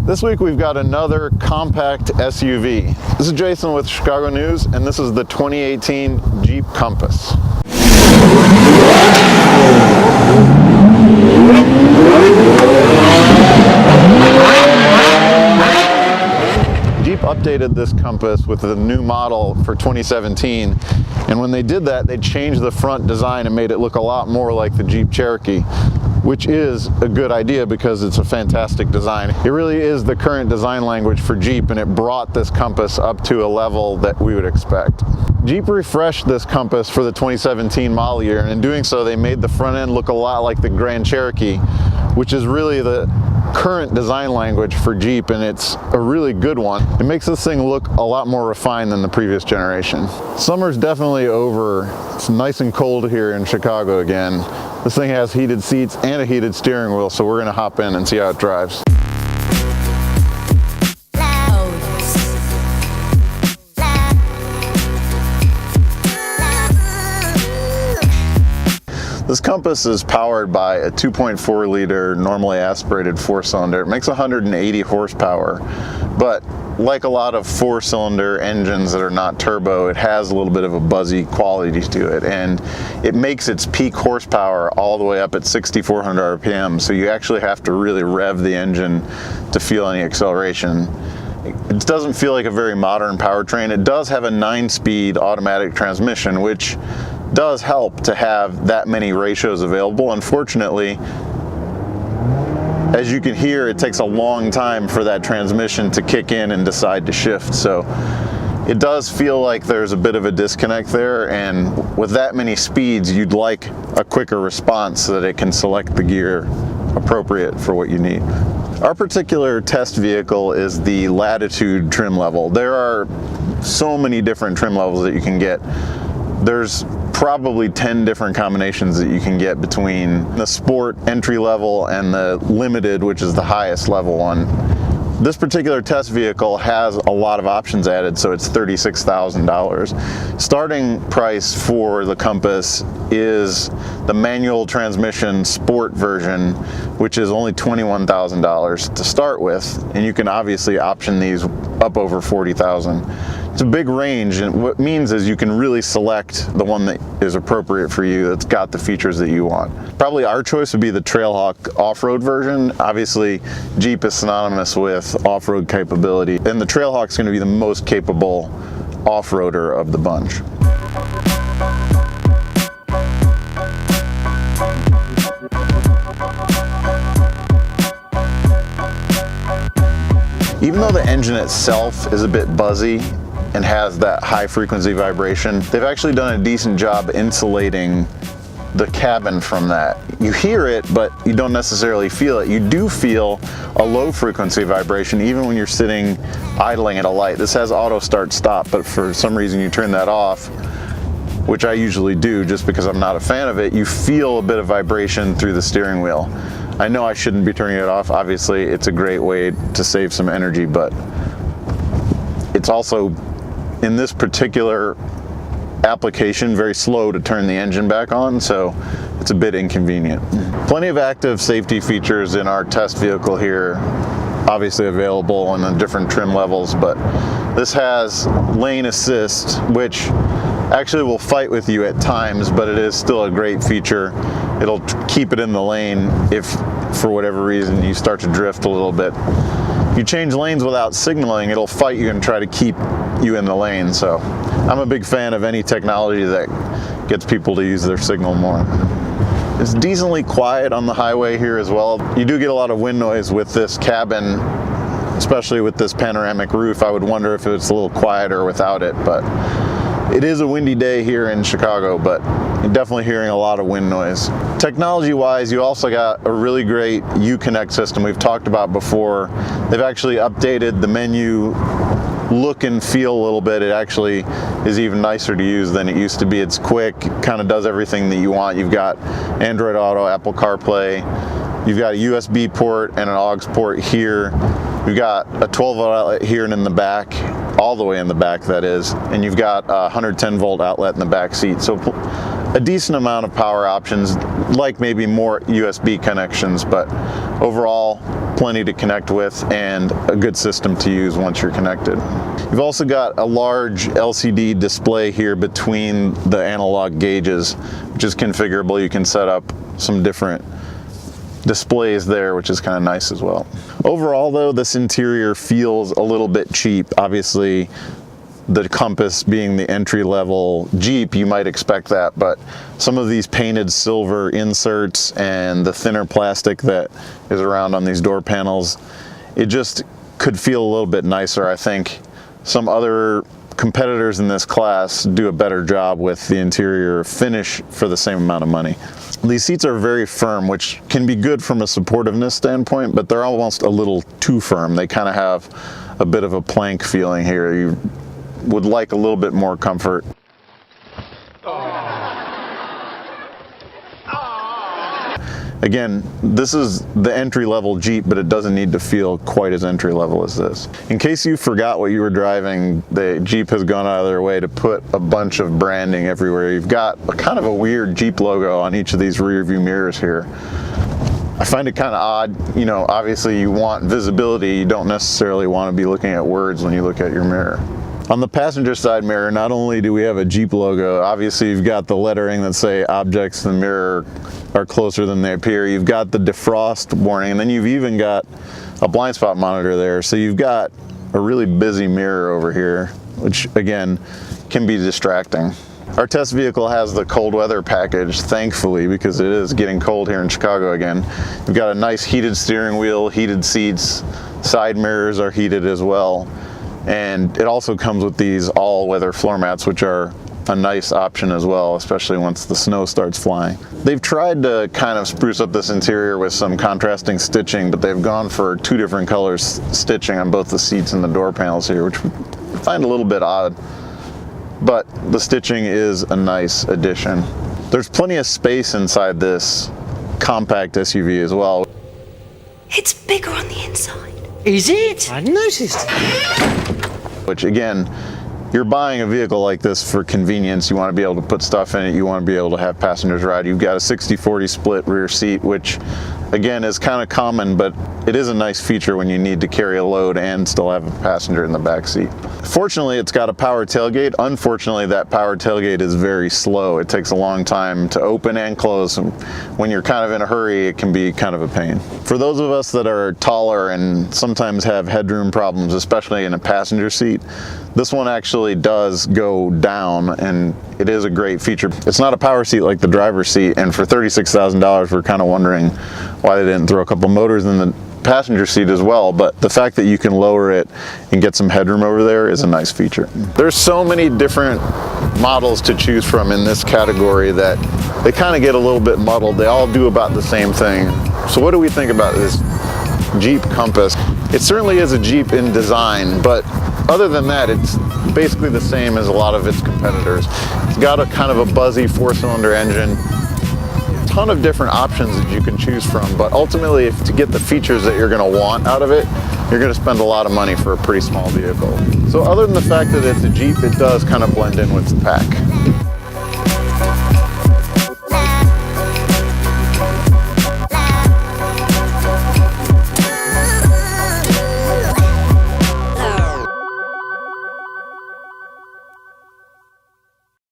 This week we've got another compact SUV. This is Jason with Chicago News, and this is the 2018 Jeep Compass. Jeep updated this Compass with a new model for 2017, and when they did that, they changed the front design and made it look a lot more like the Jeep Cherokee, which is a good idea because it's a fantastic design. It really is the current design language for Jeep, and it brought this Compass up to a level that we would expect. Jeep refreshed this Compass for the 2017 model year, and in doing so, they made the front end look a lot like the Grand Cherokee, which is really the current design language for Jeep, and it's a really good one. It makes this thing look a lot more refined than the previous generation. Summer's definitely over. It's nice and cold here in Chicago again. This thing has heated seats and a heated steering wheel, so we're gonna hop in and see how it drives. This Compass is powered by a 2.4 liter normally aspirated 4-cylinder. It makes 180 horsepower, but like a lot of 4-cylinder engines that are not turbo, it has a little bit of a buzzy quality to it, and it makes its peak horsepower all the way up at 6,400 RPM, so you actually have to really rev the engine to feel any acceleration. It doesn't feel like a very modern powertrain. It does have a 9-speed automatic transmission, which does help to have that many ratios available. Unfortunately, as you can hear, it takes a long time for that transmission to kick in and decide to shift. So it does feel like there's a bit of a disconnect there, and with that many speeds, you'd like a quicker response so that it can select the gear appropriate for what you need. Our particular test vehicle is the Latitude trim level. There are so many different trim levels that you can get. There's probably 10 different combinations that you can get between the Sport entry level and the Limited, which is the highest level one. This particular test vehicle has a lot of options added, so it's $36,000. Starting price for the Compass is the manual transmission Sport version, which is only $21,000 to start with, and you can obviously option these up over $40,000. It's a big range, and what it means is you can really select the one that is appropriate for you, that's got the features that you want. Probably our choice would be the Trailhawk off-road version. Obviously, Jeep is synonymous with off-road capability, and the Trailhawk's going to be the most capable off-roader of the bunch. Even though the engine itself is a bit buzzy and has that high frequency vibration, they've actually done a decent job insulating the cabin from that. You hear it, but you don't necessarily feel it. You do feel a low frequency vibration even when you're sitting idling at a light. This has auto start stop, but for some reason you turn that off, which I usually do just because I'm not a fan of it. You feel a bit of vibration through the steering wheel. I know I shouldn't be turning it off. Obviously, it's a great way to save some energy, but it's also, in this particular application, very slow to turn the engine back on, so it's a bit inconvenient. Plenty of active safety features in our test vehicle here, obviously available on the different trim levels, but this has lane assist, which actually will fight with you at times, but it is still a great feature. It'll keep it in the lane if, for whatever reason, you start to drift a little bit. If you change lanes without signaling, it'll fight you and try to keep you in the lane. So I'm a big fan of any technology that gets people to use their signal more. It's decently quiet on the highway here as well. You do get a lot of wind noise with this cabin, especially with this panoramic roof. I would wonder if it's a little quieter without it, but it is a windy day here in Chicago, but you're definitely hearing a lot of wind noise. Technology-wise, you also got a really great Uconnect system we've talked about before. They've actually updated the menu look and feel a little bit. It actually is even nicer to use than it used to be. It's quick, kind of does everything that you want. You've got Android Auto, Apple CarPlay, you've got a USB port and an aux port here. You've got a 12-volt outlet here and in the back, all the way in the back that is, and you've got a 110-volt outlet in the back seat. So a decent amount of power options, like maybe more USB connections, but overall plenty to connect with and a good system to use once you're connected. You've also got a large LCD display here between the analog gauges, which is configurable. You can set up some different displays there, which is kind of nice as well. Overall though, this interior feels a little bit cheap. Obviously, the Compass being the entry-level Jeep, you might expect that, but some of these painted silver inserts and the thinner plastic that is around on these door panels, it just could feel a little bit nicer. I think some other competitors in this class do a better job with the interior finish for the same amount of money. These seats are very firm, which can be good from a supportiveness standpoint, but they're almost a little too firm. They kind of have a bit of a plank feeling here. You would like a little bit more comfort. Again, this is the entry-level Jeep, but it doesn't need to feel quite as entry-level as this. In case you forgot what you were driving, the Jeep has gone out of their way to put a bunch of branding everywhere. You've got kind of a weird Jeep logo on each of these rear view mirrors here. I find it kind of odd. You know, obviously you want visibility. You don't necessarily want to be looking at words when you look at your mirror. On the passenger side mirror, not only do we have a Jeep logo, obviously you've got the lettering that say objects in the mirror are closer than they appear. You've got the defrost warning, and then you've even got a blind spot monitor there. So you've got a really busy mirror over here, which again, can be distracting. Our test vehicle has the cold weather package, thankfully, because it is getting cold here in Chicago again. We've got a nice heated steering wheel, heated seats, side mirrors are heated as well. And it also comes with these all-weather floor mats, which are a nice option as well, especially once the snow starts flying. They've tried to kind of spruce up this interior with some contrasting stitching, but they've gone for two different colors stitching on both the seats and the door panels here, which we find a little bit odd. But the stitching is a nice addition. There's plenty of space inside this compact SUV as well. It's bigger on the inside. Is it? I noticed. Which again, you're buying a vehicle like this for convenience. You want to be able to put stuff in it. You want to be able to have passengers ride. You've got a 60-40 split rear seat, which again is kind of common, but it is a nice feature when you need to carry a load and still have a passenger in the back seat. Fortunately, it's got a power tailgate. Unfortunately, that power tailgate is very slow. It takes a long time to open and close. And when you're kind of in a hurry, it can be kind of a pain. For those of us that are taller and sometimes have headroom problems, especially in a passenger seat, this one actually does go down, and it is a great feature. It's not a power seat like the driver's seat, and for $36,000, we're kind of wondering why they didn't throw a couple motors in the passenger seat as well, but the fact that you can lower it and get some headroom over there is a nice feature. There's so many different models to choose from in this category that they kind of get a little bit muddled. They all do about the same thing. So what do we think about this Jeep Compass? It certainly is a Jeep in design, but other than that, it's basically the same as a lot of its competitors. It's got a kind of a buzzy four-cylinder engine, ton of different options that you can choose from, but ultimately, to get the features that you're going to want out of it, you're going to spend a lot of money for a pretty small vehicle. So other than the fact that it's a Jeep, it does kind of blend in with the pack.